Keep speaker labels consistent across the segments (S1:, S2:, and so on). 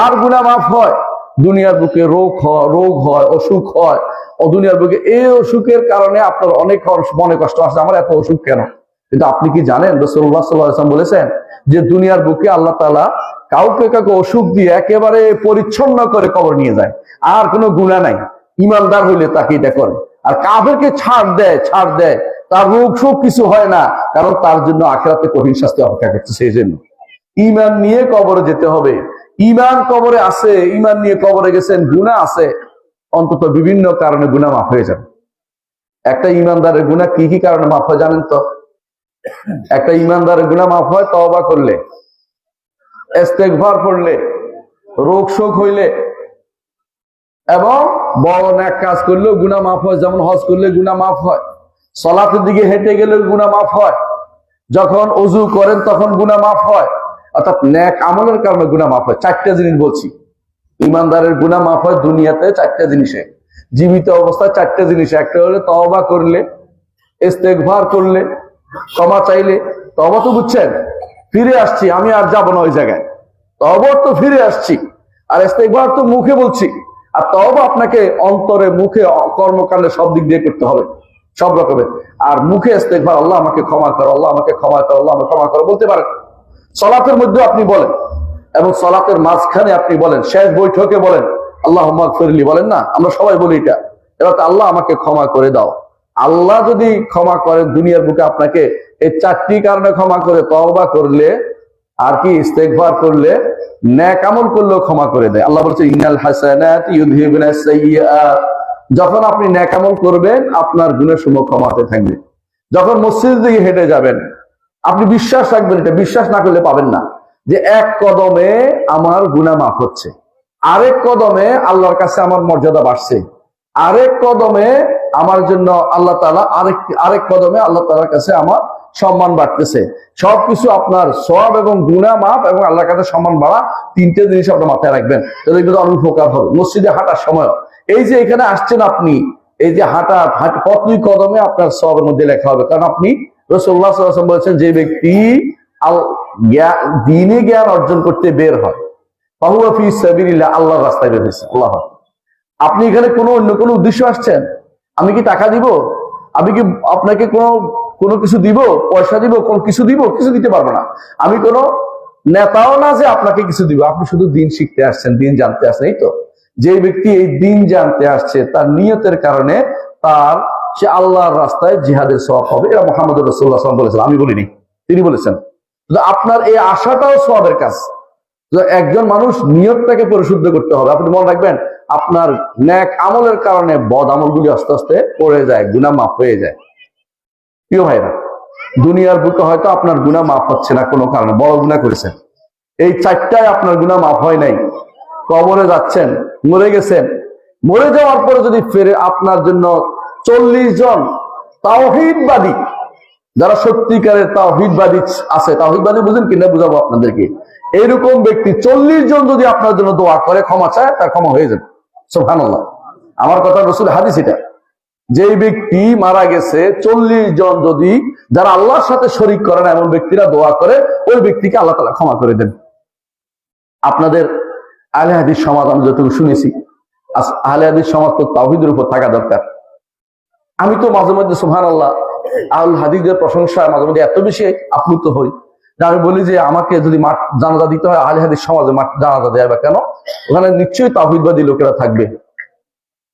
S1: আর গুনাহ মাফ হয়। দুনিয়ার বুকে রোগ হয়, অসুখ হয়, দুনিয়ার বুকে এই অসুখের কারণে আপনার অনেক মনে কষ্ট আসে, আমার এত অসুখ কেন? কিন্তু আপনি কি জানেন রাসূলুল্লাহ সাল্লাল্লাহু আলাইহি ওয়াসাল্লাম বলেছেন যে দুনিয়ার বুকে আল্লাহ তাআলা কাউকে কাউকে অসুখ দিয়ে একেবারে পরিচ্ছন্ন করে কবর নিয়ে যায়, আর কোনো গুনাহ নাই। ইমানদার হইলে তাকে এটা করে। আর কাফেরকে ছাড় দেয়, তার রোগ শোক কিছু হয় না, কারণ তার জন্য আখিরাতে কঠিন শাস্তি অপেক্ষা করছে। সেই জন্য ঈমান নিয়ে কবরে যেতে হবে। ঈমান কবরে আছে, ঈমান নিয়ে কবরে গেছেন, গুনাহ আছে, অন্তত বিভিন্ন কারণে গুনাহ মাফ হয়ে যাবে। একটা ঈমানদারের গুনাহ কি কি কারণে মাফ হয় জানেন তো? একটা ঈমানদারের গুনাহ মাফ হয় তওবা করলে, ইস্তেগফার পড়লে, রোগ শোক হইলে, এবং বড় নেক কাজ করলেও গুনাহ মাফ হয়। যেমন হজ করলে গুনাহ মাফ হয়, সালাতের দিকে হেঁটে গেলেও গুনাহ মাফ হয়, যখন ওযু করেন তখন গুনাহ মাফ হয়। অর্থাৎ নেক আমলের কারণে গুনাহ মাফ হয়। চারটা জিনিস বলছি, ঈমানদারের গুনাহ মাফ হয় দুনিয়াতে চারটা জিনিসে, জীবিত অবস্থায় চারটা জিনিসে। একটা হলো তওবা করলে, ইস্তেগফার করলে, ক্ষমা চাইলে। তওবা তো বুঝছেন, ফিরে আসছি, আমি আর যাব না ওই জায়গায়। তওবা তো ফিরে আসছি, আর ইস্তেগফার তো মুখে বলছি। আর তওবা আপনাকে অন্তরে, মুখে, কর্মকাণ্ডে সব দিক দিয়ে করতে হবে, সব রকমের। আর মুখে ইস্তেগফার, আল্লাহ আমাকে ক্ষমা করো, আল্লাহ আমাকে ক্ষমা করো, আল্লাহ আমাকে ক্ষমা করো বলতে পারেন। সালাতের মধ্যে আপনি বলেন, এবং সালাতের মাঝখানে আপনি বলেন, শেষ বৈঠকে বলেন আল্লাহুম্মা আগফিরলি, বলেন না? আমরা সবাই বলি এটা। এবার আল্লাহ আমাকে ক্ষমা করে দাও। আল্লাহ যদি ক্ষমা করেন দুনিয়ার বুকে আপনাকে, এই চারটি কারণে ক্ষমা করে, তওবা করলে, আর কি ইস্তেগফার করলে, নেক আমল করলেও ক্ষমা করে দেয়। আল্লাহ বলছে ইন্নাল হাসানাতি ইউযহিবুনাস সাইয়্যাত। যখন আপনি নেক আমল করবেন আপনার গুনাহ সমূহ ক্ষমা হতে থাকবে। যখন মসজিদের দিকে হেঁটে যাবেন, আপনি বিশ্বাস রাখবেন, এটা বিশ্বাস না করলে পাবেন না, যে এক কদমে আমার গুনাহ মাফ হচ্ছে, আরেক কদমে আল্লাহর কাছে আমার মর্যাদা বাড়ছে, আরেক কদমে আমার জন্য আল্লাহ তাআলা, আরেক কদমে আল্লাহ তাআলার কাছে আমার সম্মান বাড়তেছে। সবকিছু আপনার সওয়াব এবং গুনাহ মাফ এবং আল্লাহর কাছে সম্মান বাড়া, তিনটে জিনিস আপনি মাথায় রাখবেন, তাহলে কিন্তু অনেক উপকার হবে। মসজিদে হাঁটার সময় এই যে এখানে আসছেন আপনি, এই যে প্রতি কদমে আপনার সওয়াবের মধ্যে লেখা হবে, কারণ আপনি রাসূলুল্লাহ সাল্লাল্লাহু আলাইহি ওয়াসাল্লাম বলেছেন, যে ব্যক্তি দ্বীনি জ্ঞান অর্জন করতে বের হয়, ফাহুয়া ফি সাবিলিল্লাহ, আল্লাহর রাস্তায় বের হয়েছে। আল্লাহ, আপনি এখানে অন্য কোনো উদ্দেশ্য আসছেন? আমি কি টাকা দিব? আমি কি আপনাকে কোনো কিছু দিব, পয়সা দিব, কোন কিছু দিব? কিছু দিতে পারবো না। আমি কোনো নেতাও না যে আপনাকে কিছু দিব। আপনি শুধু দিন শিখতে আসছেন, দিন জানতে আসছেন, এই তো। যে ব্যক্তি এই দিন জানতে আসছে, তার নিয়তের কারণে সে আল্লাহর রাস্তায় জিহাদের সওয়াব হবে। এটা মুহাম্মদ রাসূলুল্লাহ সাল্লাল্লাহু আলাইহি ওয়াসাল্লাম বলেছেন, আমি বলিনি, তিনি বলেছেন। আপনার এই আশাটাও সওয়াবের কাজ। একজন মানুষ নিয়তটাকে পরিশুদ্ধ করতে হবে। আপনি মনে রাখবেন, আপনার নেক আমলের কারণে বদ আমলগুলি আস্তে আস্তে পড়ে যায়, গুনাহ মাফ হয়ে যায়। প্রিয় ভাইরা, দুনিয়ার বুকে হয়তো আপনার গুনাহ মাফ হচ্ছে না কোনো কারণে, বড় গুনাহ করেছেন, এই চারটায় আপনার গুনাহ মাফ হয় নাই। কবরে যাচ্ছেন, মরে গেছেন, মরে যাওয়ার পরে যদি ফিরে আপনার জন্য 40 জন তাওহীদবাদী, যারা সত্যিকারের তাওহীদবাদী আছে, তাওহীদবাদী বুঝেন কিনা বুঝাবো আপনাদেরকে, এইরকম ব্যক্তি 40 জন যদি আপনার জন্য দোয়া করে, ক্ষমা চায়, তার ক্ষমা হয়ে যাবে। সুবহানাল্লাহ, আমার কথা রাসূল হাদিস এটা। যে ব্যক্তি মারা গেছে, 40 জন যদি, যারা আল্লাহর সাথে শরীক করে না এমন ব্যক্তিরা দোয়া করে, ওই ব্যক্তিকে আল্লাহ তাআলা ক্ষমা করে দেন। আপনাদের আহলে হাদিস সমাজ, আমি যতটুকু শুনেছি, আহলে হাদিস সমাজ তো তাওহীদের উপর থাকা দরকার। আমি তো মাঝে মধ্যে সুবহানাল্লাহ আহলে হাদিসের প্রশংসায় মাঝে মধ্যে এত বেশি আপ্লুত হই, আমি বলি যে আমাকে যদি জানাজা দিতে হয়, আহলে হাদিস সমাজে জানাজা দেওয়া কেন? ওখানে নিশ্চয়ই তাওহীদবাদী লোকেরা থাকবে।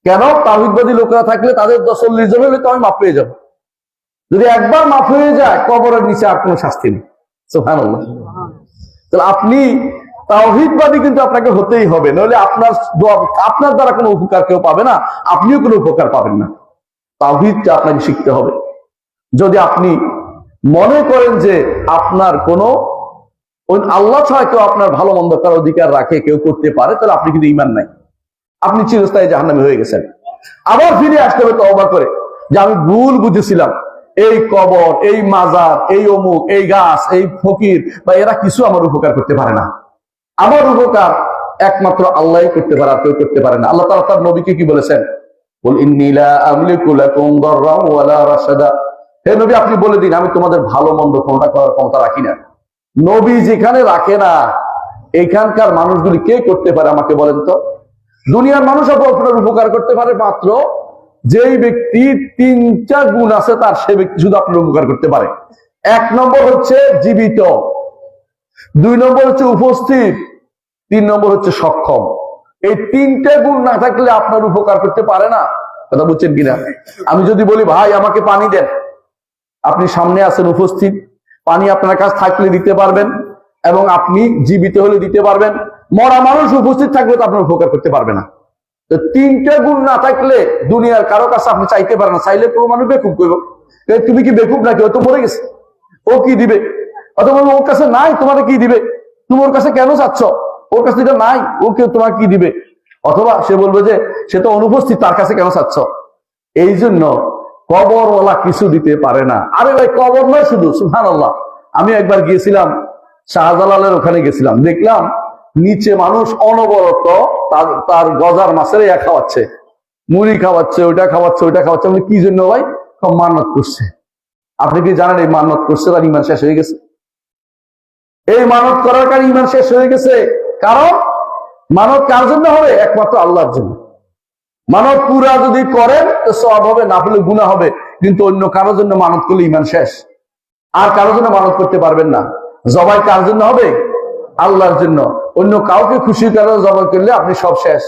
S1: কেন? তাওহীদবাদী লোকেরা থাকলে তাদের 40 জন হলে তো আমি মাফ পেয়ে যাবো। যদি একবার মাফ হয়ে যায়, কবরের নিচে আর কোনো শাস্তি নেই। সুবহানাল্লাহ। তাহলে আপনি তাওহীদবাদী কিন্তু আপনাকে হতেই হবে, নইলে আপনার দ্বারা কোনো উপকার কেউ পাবে না, আপনিও কোনো উপকার পাবেন না। তাওহীদটা আপনাকে শিখতে হবে। যদি আপনি মনে করেন যে আপনার কোনো আল্লাহ ছাড়া কেউ আপনার ভালো মন্দ করার অধিকার রাখে, কেউ করতে পারে, তাহলে আপনি কিন্তু ঈমান নাই, আপনি চিরস্থায়ী জাহান্নামী হয়ে গেছেন। আবার ফিরে আসতে হবে তওবা করে, যে আমি ভুল বুঝেছিলাম, এই কবর, এই মাজার, এই অমুক, এই গাছ, এই ফকির বা এরা কিছু আমার উপকার করতে পারে না। আমার উপকার একমাত্র আল্লাহই করতে পারে, আর কেউ করতে পারে না। আল্লাহ তাআলা তার নবীকে কি বলেছেন? বল ইন্নী লা আমলিকু লাকুম দাররান ওয়ালা রাশাদা। হে নবী, আপনি বলে দিন, আমি তোমাদের ভালো মন্দ কোনটা করার ক্ষমতা রাখি না। নবী যেখানে রাখে না, এইখানকার মানুষগুলি কে করতে পারে আমাকে বলেন তো? দুনিয়ার মানুষ আপনার উপকার করতে পারে মাত্র যেই ব্যক্তি 3টা গুণ আছে তার, সে ব্যক্তি শুধু আপনার উপকার করতে পারে। 1 নম্বর হচ্ছে জীবিত, 2 নম্বর হচ্ছে উপস্থিত, 3 নম্বর হচ্ছে সক্ষম। এই 3টে গুণ না থাকলে আপনার উপকার করতে পারে না। কথা বুঝছেন কিনা? আমি যদি বলি ভাই আমাকে পানি দেন, আপনি সামনে আছেন উপস্থিত, পানি আপনার কাছে থাকলে দিতে পারবেন এবং আপনি জীবিত হলে দিতে পারবেন। মরা মানুষ উপস্থিত থাকলে তো আপনার উপকার করতে পারবে না। তো 3টে গুণ না থাকলে দুনিয়ার কারো কাছে আপনি চাইতে পারেন না। চাইলে পুরো মানুষ বেকুব করবো, তুমি কি বেকুব নাকি? ও তো মরে গেছে, ও কি দিবে? অথবা ওর কাছে নাই, তোমার কি দিবে? তুমি ওর কাছে কেন চাচ্ছ? ওর কাছে এটা নাই, ও কেউ তোমার কি দিবে? অথবা সে বলবে যে সে তো অনুপস্থিত, তার কাছে কেন চাচ্ছ? এই জন্য কবরওয়ালা কিছু দিতে পারে না। আরে ভাই কবর নয় শুধু, সুবহানাল্লাহ। আমি একবার গিয়েছিলাম শাহজালালের ওখানে গেছিলাম, দেখলাম নিচে মানুষ অনবরত তার গজার মাছের খাওয়াচ্ছে, মুড়ি খাওয়াচ্ছে, ওইটা খাওয়াচ্ছে, ওইটা খাওয়াচ্ছে। মানে কি জন্য ভাই? মান্নত করছে। আপনি কি জানেন এই মান্নত করছে তার ইমান শেষ হয়ে গেছে? এই মানত করার কারণে ইমান শেষ হয়ে গেছে। কারণ মানত কার জন্য হবে? একমাত্র আল্লাহর জন্য। মানত পুরা যদি করেন তো সওয়াব হবে, না হলে গুনাহ হবে। কিন্তু অন্য কারোর জন্য মানত করলে ইমান শেষ। আর কারোর জন্য মানত করতে পারবেন না। জবাই কার জন্য হবে? আল্লাহর জন্য। অন্য কাউকে খুশি করে জবাই করলে আপনি সব শেষ।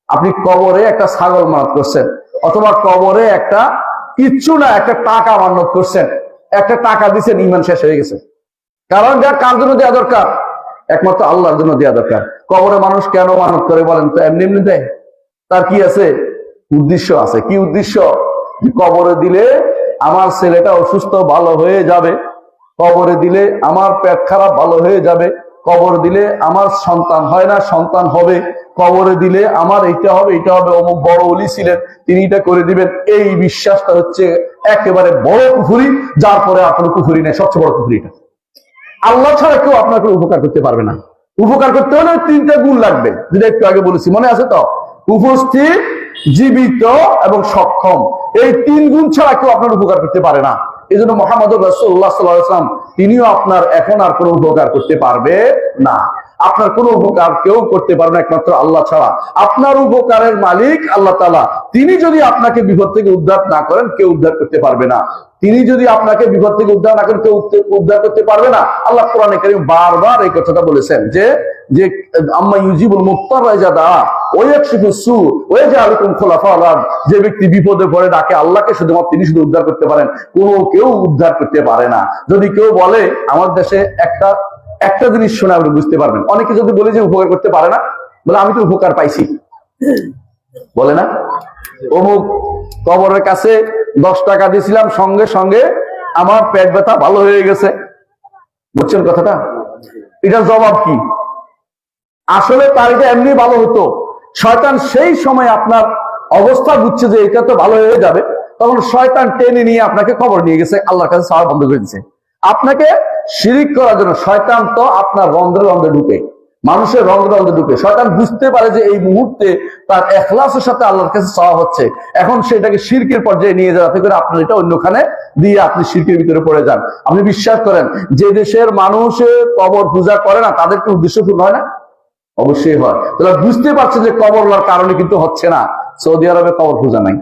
S1: আপনি কবরে একটা ছাগল মানত করছেন, অথবা কবরে একটা কিচ্ছু না একটা টাকা মানত করছেন, একটা টাকা দিচ্ছেন, ইমান শেষ হয়ে গেছে। কারণ যা কার জন্য দেওয়া দরকার? একমাত্র আল্লাহর জন্য দেওয়া দরকার। কবরে মানুষ কেন মানত করে বলেন তো? এমনি এমনি দেয়? তার কি আছে? উদ্দেশ্য আছে। কি উদ্দেশ্য? কবরে দিলে আমার ছেলেটা অসুস্থ ভালো হয়ে যাবে, কবরে দিলে আমার পেট খারাপ ভালো হয়ে যাবে, কবর দিলে আমার সন্তান হয় না সন্তান হবে, কবরে দিলে আমার এইটা হবে এইটা হবে, অমুক বড় ওলি ছিলেন তিনি এটা করে দিবেন। এই বিশ্বাসটা হচ্ছে একেবারে বড় কুফরি, যার পরে আপনার কুফরি নেই, সবচেয়ে বড় কুফরি এটা। আল্লাহ ছাড়া কেউ আপনাকে উপকার করতে পারবে না। উপকার করতে হলে 3টে গুণ লাগবে, যেটা একটু আগে বলেছি, মনে আছে তো? উপস্থিত, জীবিত এবং সক্ষম। এই 3 গুণ ছাড়া কেউ আপনার উপকার করতে পারে না। এই জন্য মুহাম্মদুর রাসূলুল্লাহ সাল্লাল্লাহু আলাইহি ওয়াসাল্লাম তিনিও আপনার এখন আর কোনো উপকার করতে পারবে না। আপনার কোনো উপকার কেউ করতে পারবে না একমাত্র আল্লাহ ছাড়া। আপনার উপকারের মালিক আল্লাহ তাআলা। তিনি যদি আপনাকে বিপদ থেকে উদ্ধার না করেন, কেউ উদ্ধার করতে পারবে না। তিনি যদি আপনাকে বিপদ থেকে উদ্ধার না করেন, কেউ উদ্ধার করতে পারবে না। আল্লাহ কোরআনে কারীম বারবার এই কথাটা বলেছেন যে আম্মা ইউজিবুল মুত্তারা ইযা দাআ ওয়া ইয়াকশিফুস সু ওয়া ইয়াজআলুকুম খুলাফা'আল আরদ। যে ব্যক্তি বিপদে পড়ে ডাকে আল্লাহকে, শুধুমাত্র তিনি শুধু উদ্ধার করতে পারেন, কেউ উদ্ধার করতে পারে না। যদি কেউ বলে, আমার দেশে একটা জিনিস শুনে আপনি বুঝতে পারবেন, অনেকে যদি বলে যে উপকার করতে পারে না, বলে আমি তো উপকার পাইছি, বলে না? অমুক কবরের কাছে 10 টাকা দিয়েছিলাম, সঙ্গে সঙ্গে আমার পেট ব্যথা ভালো হয়ে গেছে। বুঝছেন কথাটা? এটা জবাব কি? আসলে তার এটা এমনি ভালো হতো। শয়তান সেই সময় আপনার অবস্থা বুঝছে যে এটা তো ভালো হয়ে যাবে, তখন শয়তান টেনে নিয়ে আপনাকে কবর নিয়ে গেছে, আল্লাহর কাছে চাওয়া বন্ধ করে দিচ্ছে। আপনাকে শিরিক করার জন্য। শয়তান তো আপনার রন্ধ্রে রন্ধ্রে ঢুকে, মানুষের রন্ধ্রে রন্ধ্রে ঢুকে। শয়তান বুঝতে পারে যে এই মুহূর্তে তার ইখলাসের সাথে আল্লাহর কাছে চাওয়া হচ্ছে, এখন সেটাকে শিরকের পর্যায়ে নিয়ে যাওয়াতে করে আপনার এটা অন্যখানে দিয়ে আপনি শিরকের ভিতরে পড়ে যান। আপনি বিশ্বাস করেন যে দেশের মানুষের কবর পূজা করে না, তাদেরকে উদ্দেশ্যপূর্ণ হয় না? অবশ্যই হয়। তাহলে বুঝতে পারছে যে কবর হওয়ার কারণে কিন্তু হচ্ছে না। সৌদি আরবে কবর পূজা নাই,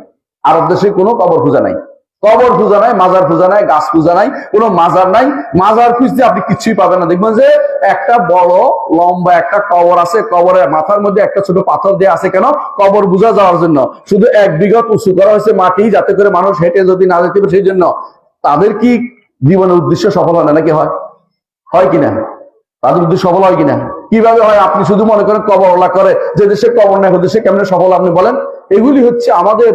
S1: আরব দেশে কোনো কবর পূজা নাই, কবর পূজা নাই, মাজার পূজা নাই, গাছ পূজা নাই, কোনো মাজার নাই। মাজার খুঁজতে আপনি কিছুই পাবেন না। দেখবেন যে একটা বড় লম্বা একটা কবর আছে, কবরের মাথার মধ্যে একটা ছোট পাথর দিয়ে আছে, কেন? কবর বোঝা যাওয়ার জন্য। শুধু 1 বিঘা উঁচু করা হয়েছে মাটি, যাতে করে মানুষ হেঁটে যদি না যেতে পারে সেই জন্য। তাদের কি জীবনের উদ্দেশ্য সফল হয় না নাকি? হয় কিনা? তাদের উদ্দেশ্য সফল হয় কিনা? কিভাবে হয়? আপনি শুধু মনে করেন কবরওয়ালা করে, যে দেশে কবর নাই দেশে কেমনে সফল আপনি বলেন? এগুলি হচ্ছে আমাদের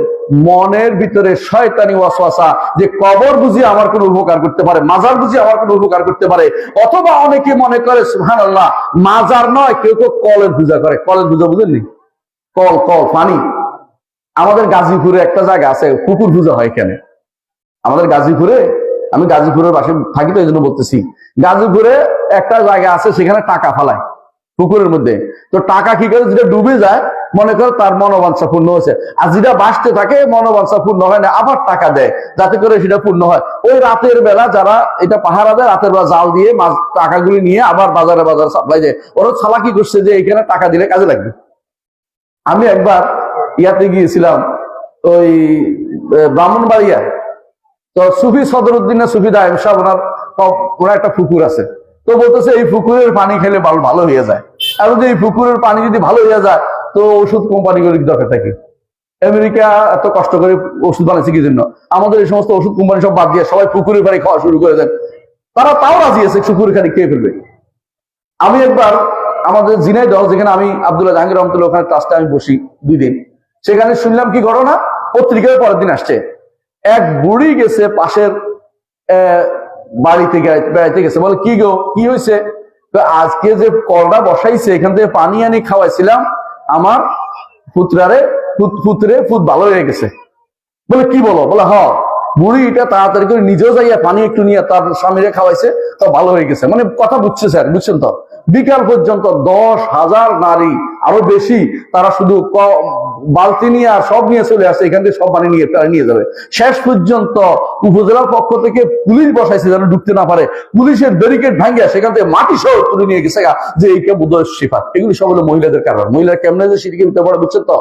S1: মনের ভিতরে শয়তানি ওয়াসওয়াসা, যে কবর বুঝি আমার কোনো উপকার করতে পারে, মাজার বুঝি আমার কোনো উপকার করতে পারে। অথবা অনেকে মনে করে সুবহানাল্লাহ, মাজার নয়, কেউ কলের পূজা করে। কলের পূজা বুঝেননি? কল পানি। আমাদের গাজীপুরে একটা জায়গা আছে, পুকুর পূজা হয়। এখানে আমাদের গাজীপুরে, আমি গাজীপুরের পাশে থাকি তো এই জন্য বলতেছি, গাজীপুরে একটা জায়গা আছে, সেখানে টাকা ফালায়। পুকুরের মধ্যে। তো টাকা কি করে, যেটা ডুবে যায় মনে করে তার মনোবাঞ্ছা পূর্ণ হয়েছে, আর যেটা বাঁচতে থাকে মনোবাঞ্ছা পূর্ণ হয় না, আবার টাকা দেয় যাতে করে সেটা পূর্ণ হয়। ওই রাতের বেলা যারা এটা পাহারা দেয়, রাতের বেলা জাল দিয়ে মাছ টাকাগুলি নিয়ে আবার বাজারে সাপ্লাই দেয়। ওরা চালাকি করছে যে এখানে টাকা দিলে কাজে লাগবে। আমি একবার ইয়াতে গিয়েছিলাম, ওই ব্রাহ্মণবাড়িয়া, তো সুফি সদরুদ্দিন সুফি দায়েম সাহেব ওনার একটা পুকুর আছে। তো বলতেছে এই পুকুরের পানি খেলে ভালো হয়ে যায়। আর যদি এই পুকুরের পানি যদি ভালো হয়ে যায় তো ওষুধ কোম্পানিগুলির দরকার থাকে। আমেরিকা এত কষ্ট করে ওষুধ বানাইছে কি জন্য? আমাদের এই সমস্ত ওষুধ কোম্পানি সব বাদ দিয়ে সবাই পুকুরের পানি খাওয়া শুরু করে দেন। তারা তাও রাজি আছে পুকুরের পানি খেয়ে ফেলবে। আমি একবার আমাদের ঝিনাইদহ, যেখানে আমি আব্দুল্লাহ জাহাঙ্গীর রহমতুল্লাহ ওখানে ট্রাস্টে আমি বসি 2 দিন, সেখানে শুনলাম কি ঘটনা, পত্রিকায় পরের দিন আসছে, এক বুড়ি গেছে পাশের বাড়িতে বেড়াইতে গেছে। বলে কি গো, কি হয়েছে? তো আজকে যে কলটা বসাইছে এখান থেকে পানি আনি খাওয়াইছিলাম, আমার পুত্রে ফুত ভালো হয়ে গেছে। বলে কি বলো? বলে হ, বুড়ি এটা তাড়াতাড়ি করে নিজেও যাইয়া পানি একটু নিয়ে তার স্বামীরে খাওয়াইছে, তো ভালো হয়ে গেছে। মানে কথা বুঝছে স্যার, বুঝছেন তো? বিকাল পর্যন্ত 10,000 নারী, আরো বেশি, তারা শুধু বালতি নিয়ে আর সব নিয়ে চলে আসে, এখান থেকে সব পানি নিয়ে যাবে। শেষ পর্যন্ত উপজেলার পক্ষ থেকে পুলিশ বসাইছে যেন ঢুকতে না পারে। পুলিশের ব্যারিকেড ভাঙ্গিয়া সেখান থেকে মাটি সহ তুলে নিয়ে গেছে যে এইকে বোধহয় শিফা। এগুলি সব হলো মহিলাদের কারণ। মহিলারা কেমনে যে সিটিকে ভিতরে পড়ে, বুঝছেন তো?